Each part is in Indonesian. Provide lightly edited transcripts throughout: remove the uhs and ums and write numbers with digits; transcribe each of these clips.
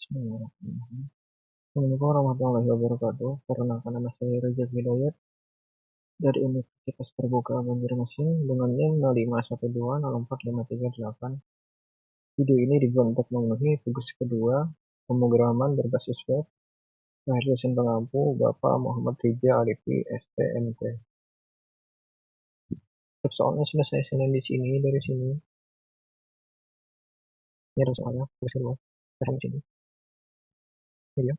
Bismillahirrahmanirrahim. Assalamualaikum warahmatullahi wabarakatuh. Perkenalkan, nama saya Reza Hidayat dari Universitas Terbuka Banjarmasin dengan NIM 0512045338. Video ini dibuat untuk memenuhi tugas kedua pemrograman berbasis web dari dosen pengampu Bapak Muhammad Rija Alifi, STMT. Soalnya sudah saya senen di sini, dari sini. Ini ada soalnya, tugas kedua. Saya di sini. Ini dia.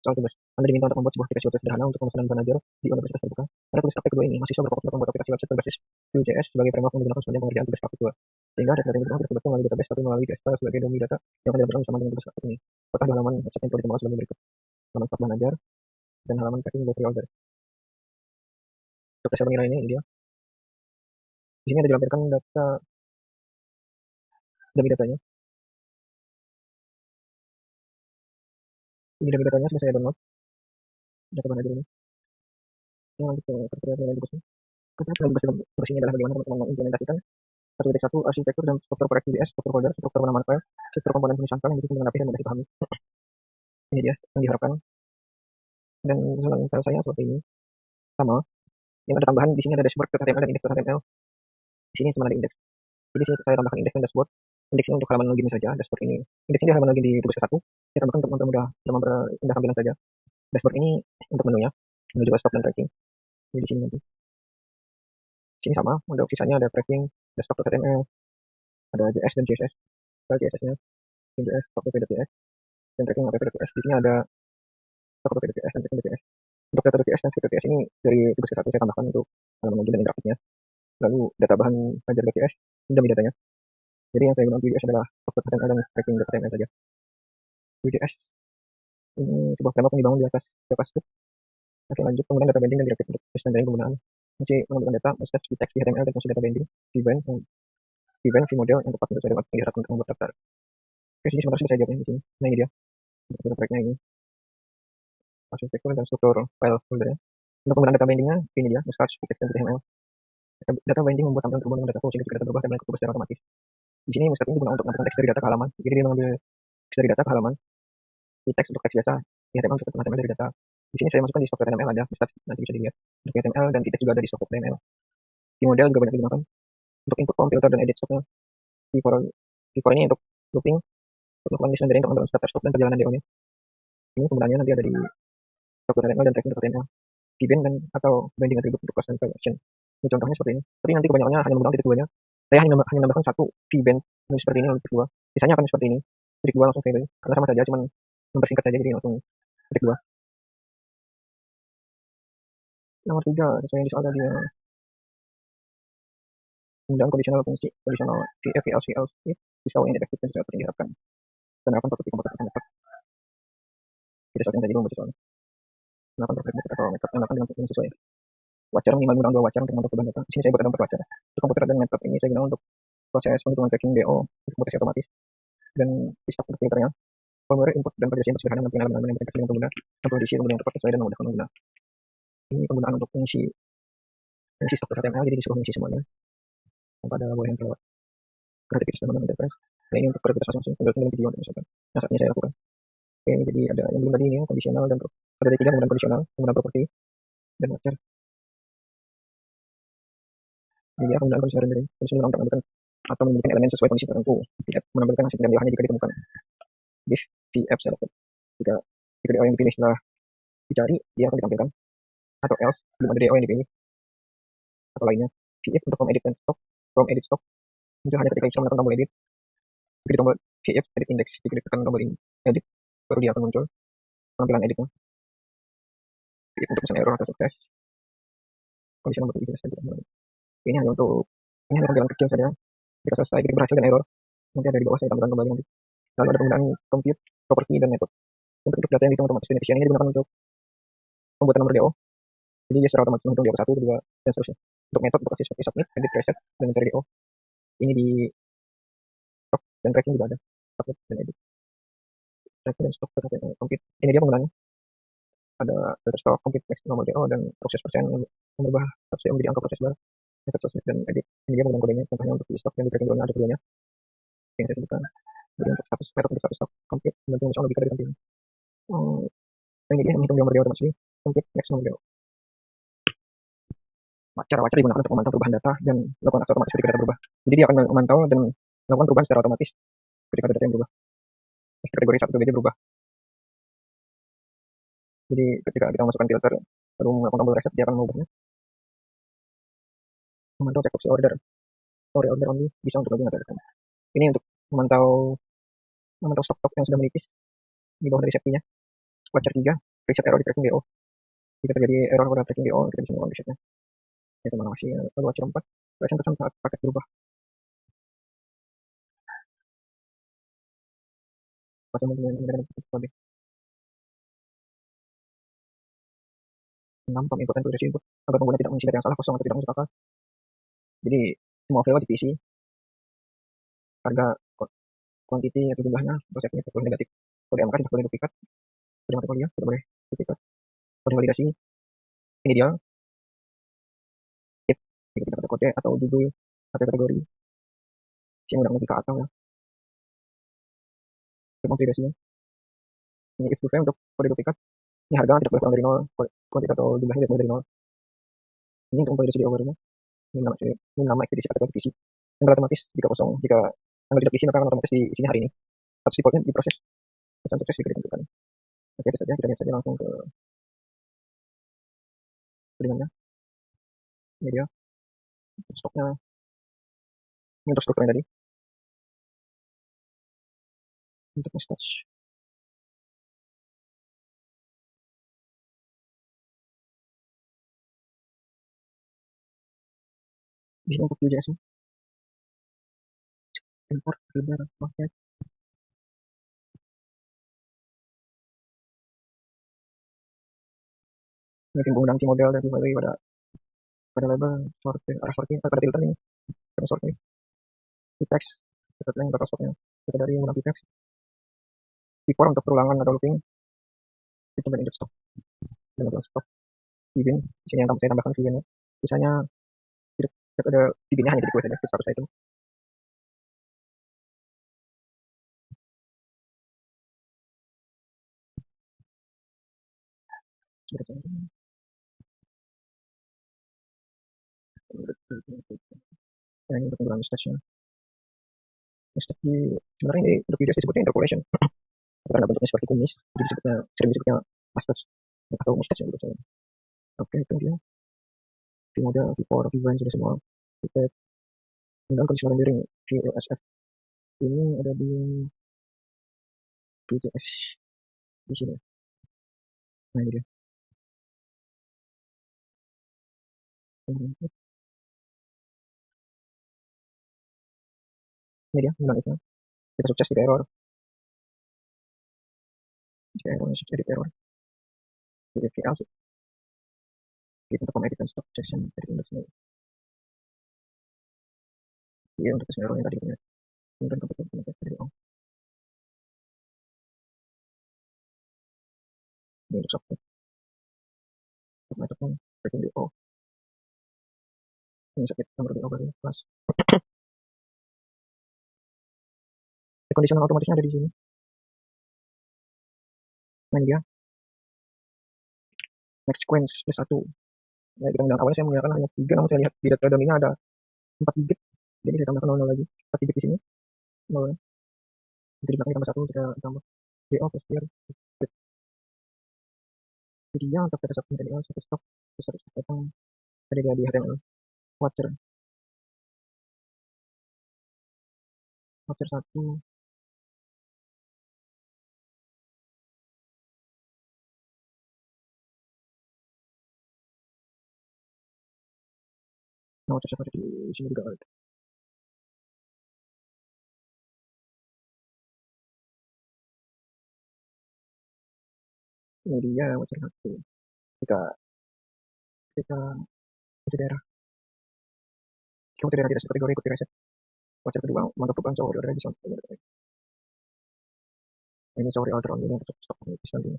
Soal tugas. Anda diminta untuk membuat sebuah aplikasi web sederhana untuk pemesanan bahan ajar di Universitas Terbuka. Pada tugas praktek kedua ini, mahasiswa berfokus untuk membuat aplikasi website berbasis Vue.js sebagai framework yang digunakan sepanjang pengerjaan tugas praktek kedua. Sehingga data yang digunakan tidak terbentuk melalui database, tapi melalui JSPL sebagai domain data yang akan dilakukan bersama dengan tugas praktek ini. Apakah di halaman website yang perlu ditemukan sebagai berikut: halaman start bahan ajar dan halaman tracking dari order. Untuk hasil penilaiannya ini dia. Di sini ada dilampirkan data demi datanya. Ini demi datanya sudah saya download. Data bahan ajar ini. Ini lanjut ke kriteria penilaian tugasnya. Kriteria penilaian tugas ini adalah bagaimana teman-teman mengimplementasikan 1.1 arsitektur dan struktur proyek Vue.js, struktur folder, struktur nama file, struktur komponen penulisan file yang disusun dengan rapi dan mudah dipahami. Ini dia yang diharapkan. Dan usulan file saya seperti ini. Sama. Yang ada tambahan di sini ada dashboard HTML dan index.html. Di sini cuma ada indeks. Jadi sini saya tambahkan indeks dan dashboard. Indeks ini untuk halaman login saja. Dashboard ini. Indeks ini halaman login di tugas ke-1. Saya tambahkan untuk mempermudah dalam pindah tampilan saja. Dashboard ini untuk menunya. Menu juga stop dan tracking. Jadi di sini nanti. Di sini sama. Untuk sisanya ada tracking, desktop.html, ada JS dan CSS. File CSS-nya, JS, stop.js, dan tracking app.js. Di sini ada stop.js dan tracking.js. Untuk data.js dan script.js ini dari tugas ke-1 saya tambahkan untuk halaman login dan grafiknya. Lalu data bahan ajar.js, ini demi datanya. Jadi yang saya gunakan Vue.js adalah stop.html dan tracking.html saja. Vue.js ini sebuah framework yang dibangun di atas JavaScript. Oke, lanjut penggunaan data binding dan directive untuk standardizing penggunaan. Masih mengumpulkan data, steps di teks di HTML dan fungsi data binding, event, model yang tepat untuk saya diharapkan untuk membuat daftar. Oke, sini sebentar sudah saya jawabnya di sini. Nah ini dia, untuk proyeknya ini. Arsitektur dan struktur file foldernya. Untuk penggunaan data bindingnya, ini dia, start, teks, dan HTML. Data binding membuat tampilan terhubung dengan data flow sehingga jika data berubah dan berubah secara otomatis. Di sini step ini digunakan untuk mengaturkan teks dari data ke halaman. Jadi dia mengambil teks dari data ke halaman. Di teks untuk teks biasa, di HTML untuk HTML dari data. Di sini saya masukkan di stok HTML ada, nanti bisa dilihat. Untuk HTML dan di teks juga ada di stok HTML. Di model juga banyak digunakan untuk input form, filter, dan edit stoknya. Di for ini untuk looping, untuk melakukan list rendering, untuk start, stop, dan perjalanan DO-nya. Ini penggunaannya nanti ada di stok HTML dan tracking HTML. Di band dan atau binding attribute untuk custom file action. Ini contohnya seperti ini. Tapi nanti kebanyakannya hanya menggunakan titik 2-nya. Saya hanya menambahkan satu v-band seperti ini untuk titik 2. Sisanya akan seperti ini. Titik 2 langsung saya karena sama saja, cuman mempersingkat saja, jadi langsung titik 2. Nomor 3, sesuai yang di soal tadi ya. Penggunaan kondisional fungsi, kondisional VF, VLC, else, if, pisau yang efektif dan sesuai yang diharapkan. Penerapan properti komputer akan dapat. Tidak sesuai yang tadi membaca soalnya. Penerapan properti komputer atau metode yang dengan yang sesuai. Wajar minimal menggunakan 2 wajar untuk membentuk beban data. Di sini saya buat ada 4 wajar. Untuk komputer dan metode ini saya gunakan untuk proses penghitungan tracking DO, komputasi otomatis, dan pistak untuk filternya. Formulir input dan perjalanan sederhana dengan pengalaman yang berintegrasi dengan pengguna, tanpa diisi kemudian tepat sesuai dan memudahkan pengguna. Ini penggunaan untuk fungsi stok HTML, jadi disuruh mengisi semuanya tanpa ada boleh yang terlewat. Gratifikasi sama interface. Nah ini untuk prioritas langsung, tinggal video misalkan. Nah saat ini saya lakukan. Oke, jadi ada yang belum tadi ini, kondisional dan ada 3 penggunaan kondisional, penggunaan properti dan wajar. Ini dia penggunaan kondisional rendering. Kondisional untuk menentukan atau menunjukkan elemen sesuai kondisi tertentu. VF menampilkan hasil pilihan jika ditemukan. Div VF selected. Jika DO yang dipilih setelah dicari, dia akan ditampilkan. Atau else, belum ada DO yang dipilih. Atau lainnya, VF untuk from edit dan stock, from edit stock. Itu hanya ketika user menekan tombol edit. Jika tombol VF edit index, jika ditekan tombol edit, baru dia akan muncul tampilan editnya. VF untuk misalnya error atau sukses. Kondisi nomor 3 saja. Ini hanya untuk tampilan kecil saja. Jika selesai, jika berhasil dan error, nanti ada di bawah saya tambahkan kembali nanti. Lalu ada penggunaan compute, property, dan method. Untuk data yang dihitung otomatis beneficiary ini digunakan untuk pembuatan nomor DO. Jadi dia secara otomatis menghitung DO ke 1, 2, dan seterusnya. Untuk metode untuk seperti submit, edit, reset, dan mencari DO. Ini di stock dan tracking juga ada. Submit dan edit. Tracking dan stock dan compute. Ini dia penggunaannya. Ada filter stock, compute, text, nomor DO, dan proses persen yang merubah status menjadi angka proses bar. Method submit dan edit. Ini dia penggunaan kodenya. Contohnya untuk di stock dan di tracking DO-nya ada keduanya. Yang saya sebutkan. Jadi untuk metode untuk status stok complete membantu memasukkan logika dari tampilan. Dan ini dia menghitung jumlah DO otomatis complete maximum DO. Cara-cara digunakan untuk memantau perubahan data dan melakukan aksi otomatis ketika data berubah. Jadi dia akan memantau dan melakukan perubahan secara otomatis ketika data yang berubah. Kategori 1 BD berubah. Jadi ketika kita masukkan filter lalu melakukan tombol reset, dia akan mengubahnya. Memantau check box order. Story order only bisa untuk lagi mengatakan. Ini untuk memantau stok yang sudah menipis di bawah dari safety-nya. Watcher 3, reset error di tracking DO. Jika terjadi error pada tracking DO, kita bisa melakukan resetnya. Itu mengawasi. Lalu Watcher 4, present pesan saat paket berubah. Pasal mempunyai dengan sebagai 6 pump input dan progresi input agar pengguna tidak mengisi data yang salah, kosong atau tidak masuk akal. Jadi semua value diisi, harga, quantity atau jumlahnya, konsepnya tidak boleh negatif. Kode MK tidak boleh duplikat, kode matematika tidak boleh duplikat. Kode validasi ini dia, if jika tidak ada kode atau judul atau kategori yang menggunakan logika atau ya. If validasinya ini if to untuk kode duplikat, ini harga tidak boleh kurang dari 0, kuantitas atau jumlahnya tidak boleh dari 0. Ini untuk validasi di overnya. Ini nama ekspedisi kategori divisi. Tanggal otomatis jika kosong, jika tanggal tidak diisi maka akan otomatis di isinya hari ini. Status reportnya diproses, pesan sukses jika ditentukan. Oke, itu saja. Kita lihat saja langsung ke jaringannya. Ini dia stoknya. Ini untuk strukturnya tadi. Untuk mustache. Di sini untuk Vue.js nya. Import, filter, market. Ini tim penggunaan model dari value pada label sorting, arah sorting, pada filter ini. Pada sorting. Text, kita yang bakal stoknya. Kita dari menggunakan text. Before untuk perulangan atau looping. Kita beri injek stok. Dan untuk stok. Event, di sini yang saya tambahkan eventnya. Misalnya tidak ada eventnya hanya di saja, status item. Nah, ini untuk penggunaan mustache-nya. Mustache sebenarnya ini untuk video disebutnya interpolation. Karena bentuknya seperti kumis, jadi sering disebutnya mustache atau mustache yang gitu. Oke, itu dia. Model V4, V1 sudah semua. Kita tinggal kondisi rendering VLSF. Ini ada di Vue.js di sini. Nah, ini dia. Ini dia, bilang itu. Kita sukses di error. Jika error, edit error. Jadi VL, kita untuk edit dan stop session dari Windows ini. Iya, untuk error yang tadi punya. Kemudian kita dari on. Ini untuk software. Untuk setting di O. Ini sakit nomor di O baru plus. Conditional otomatisnya ada di sini. Nah, ini dia. Next sequence plus 1. Nah, kita bilang awalnya saya menggunakan hanya 3, namun saya lihat di data dummy-nya ada 4 digit. Jadi saya tambahkan 00 lagi. 4 digit di sini. 0. Jadi di belakang tambah 1, kita tambah DO plus clear. Jadi ya untuk data submit DO, satu stok, satu stok datang ada di HTML. Watcher. Watcher 1. Nah, watcher 1 di sini juga ada. Ini dia watcher 1. Kita itu daerah. Kamu tidak tidak kategori ikut reset. Watcher kedua, mantap bukan sorry order bisa. Ini sorry order on ini untuk stok ini bisa nanti.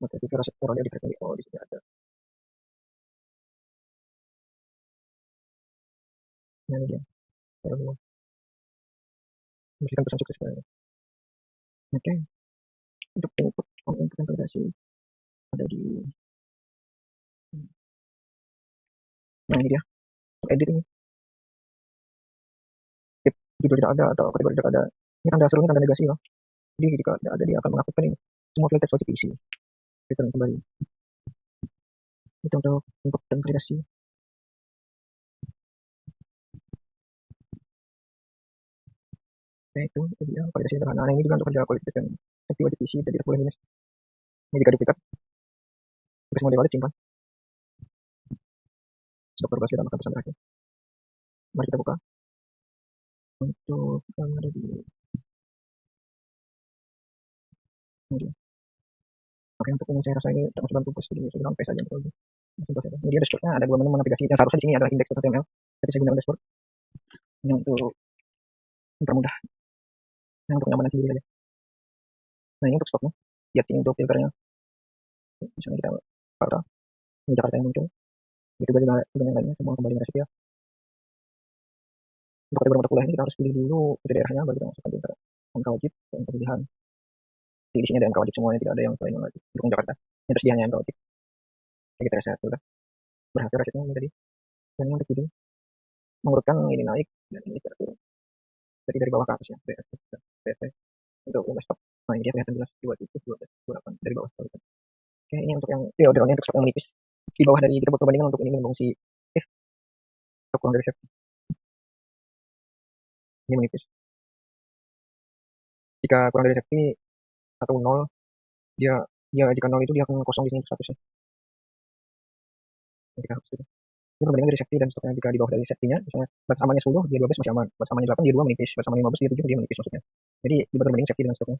Maka kita reset order di kategori oh di sini ada. Nah, ini dia. Memberikan pesan sukses kepada. Oke, untuk input dan validasi ada di, nah ini dia, untuk edit ini, if judul tidak ada atau kategori tidak ada, ini tanda seru, ini tanda negasi loh. Jadi jika tidak ada, dia akan mengaktifkan ini. Semua file text wajib diisi. Return kembali. Itu untuk input dan validasi. Nah itu dia validasi sederhana. Nah ini juga untuk kerja kualitas dan safety wajib diisi, jadi tidak boleh minus. Ini jika duplikat, jika semua divalid simpan. Stop berbasis dan pesan terakhir. Mari kita buka. Untuk yang ada di ini. Oke, untuk ini saya rasa ini termasuk bantu bos, jadi saya sampai saja untuk ini dia dashboardnya, ada 2 menu navigasi. Yang seharusnya di sini adalah index.html, tapi saya gunakan dashboard. Ini untuk mempermudah, yang untuk kenyamanan sendiri saja. Nah ini untuk stoknya, lihat ini untuk filternya. Misalnya kita Jakarta, ini Jakarta yang muncul. Itu juga yang lainnya semua kembali ke ya. Untuk kategori mata kuliah ini kita harus pilih dulu itu daerahnya, baru kita masukkan di antara MK wajib dan pilihan. Di sini ada MK wajib semuanya, tidak ada yang selain yang wajib. Untuk Jakarta, ini terus hanya MK wajib. Jadi kita reset sudah berhasil resetnya ini tadi. Dan ini untuk video mengurutkan ini naik dan ini tidak turun. Jadi dari bawah ke atas ya, BSC untuk yang desktop. Nah ini dia kelihatan jelas 27, 12, 28 dari bawah. Oke, ini untuk yang ordernya untuk stok yang menipis. Di bawah dari kita buat perbandingan untuk ini fungsi if atau kurang dari safety. Ini menipis. Jika kurang dari safety atau 0, dia jika 0 itu dia akan kosong di sini statusnya. Jika harus itu. Ini perbandingan dari safety dan stoknya. Jika di bawah dari safety-nya, misalnya batas amannya 10, dia 12 masih aman. Batas amannya 8, dia 2 menipis. Batas amannya 15, dia 7, dia menipis maksudnya. Jadi kita perbandingan safety dengan stoknya.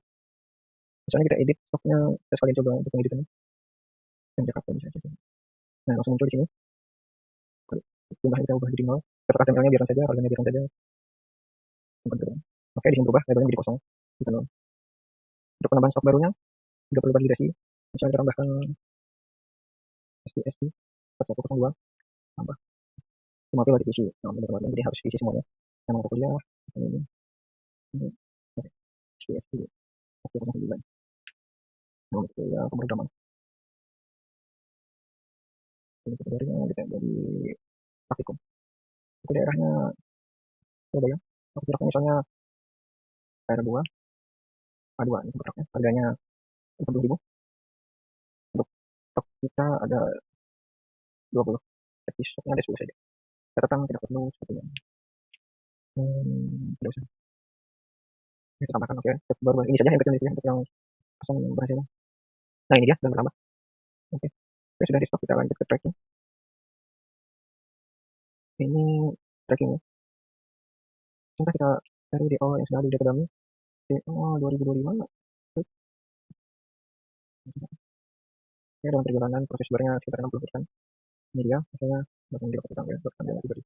Misalnya kita edit stoknya, kita sekalian coba untuk mengeditnya. Dan Jakarta bisa aja. Nah langsung muncul di sini. Jumlahnya kita ubah jadi 0. Tetap HTML-nya biarkan saja, harganya biarkan saja. Oke, di sini berubah, labelnya menjadi kosong. Gitu. Untuk penambahan stok barunya, 30 validasi. Misalnya kita tambahkan STSD 4102, tambah. Semua itu wajib diisi. Nah, benar-benar jadi harus diisi semuanya. Nama kuliah, ini, STSD 4109. Nama kuliah, pemrograman. Ini kategorinya dari praktikum. Itu daerahnya Surabaya. Kontraknya misalnya daerah 2, A2 ini kontraknya. Harganya 40.000. Untuk stok kita ada 20. Tapi stoknya ada 10 saja. Catatan tidak perlu sepertinya. Tidak usah. Kita tambahkan, oke. Baru ini saja yang kecil ya, untuk yang pasang yang berhasil. Nah ini dia sudah bertambah. Oke. Oke, sudah di stop, kita lanjut ke tracking. Ini tracking ya. Coba kita cari DO yang sudah ada di data dummy. DO 2025. Ya, dalam perjalanan proses sebenarnya sekitar 60%. Ini dia, misalnya langsung dilakukan ya, lakukan dia lagi.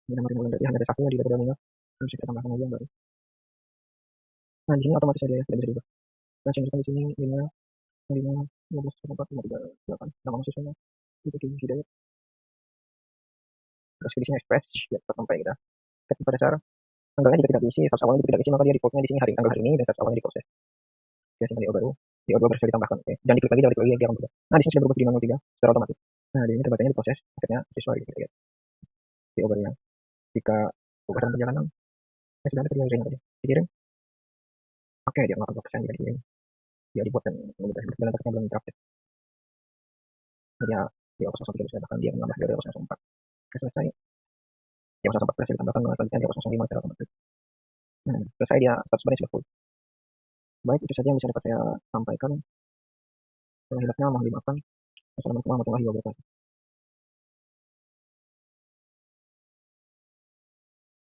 Ini nomor yang berarti hanya ada satunya di data dummy-nya. Harus kita tambahkan lagi yang baru. Nah di sini otomatis saja ya, tidak bisa diubah. Nah saya di sini ini 5, 15, 4, 5, 3, 8. Nama mahasiswanya itu di Hidayat. Terus di sini express ya sampai kita. Ketika pada dasar tanggalnya juga tidak diisi, status awalnya juga tidak diisi, maka dia reportnya di sini tanggal hari ini dan status awalnya diproses. Biasanya DO baru, DO 2 bisa ditambahkan. Oke. Jangan diklik lagi, dia akan berubah. Nah di sini sudah berubah jadi 03 secara otomatis. Nah di sini terbacanya diproses, akhirnya siswa gitu ya. DO barunya. Jika bukan perjalanan, sudah ada tadi yang tadi. Dikirim. Oke, dia 80% juga dikirim. Dia dibuat dan kemudian berjalan belum diupdate. Dia DO 01 bisa bahkan dia menambah DO 04. Selesai. DO 04 bisa ditambahkan selanjutnya DO 05 secara otomatis. Nah, selesai dia status baru sudah full. Baik, itu saja yang bisa dapat saya sampaikan. Kalau hilapnya mohon dimaafkan. Assalamualaikum warahmatullahi wabarakatuh.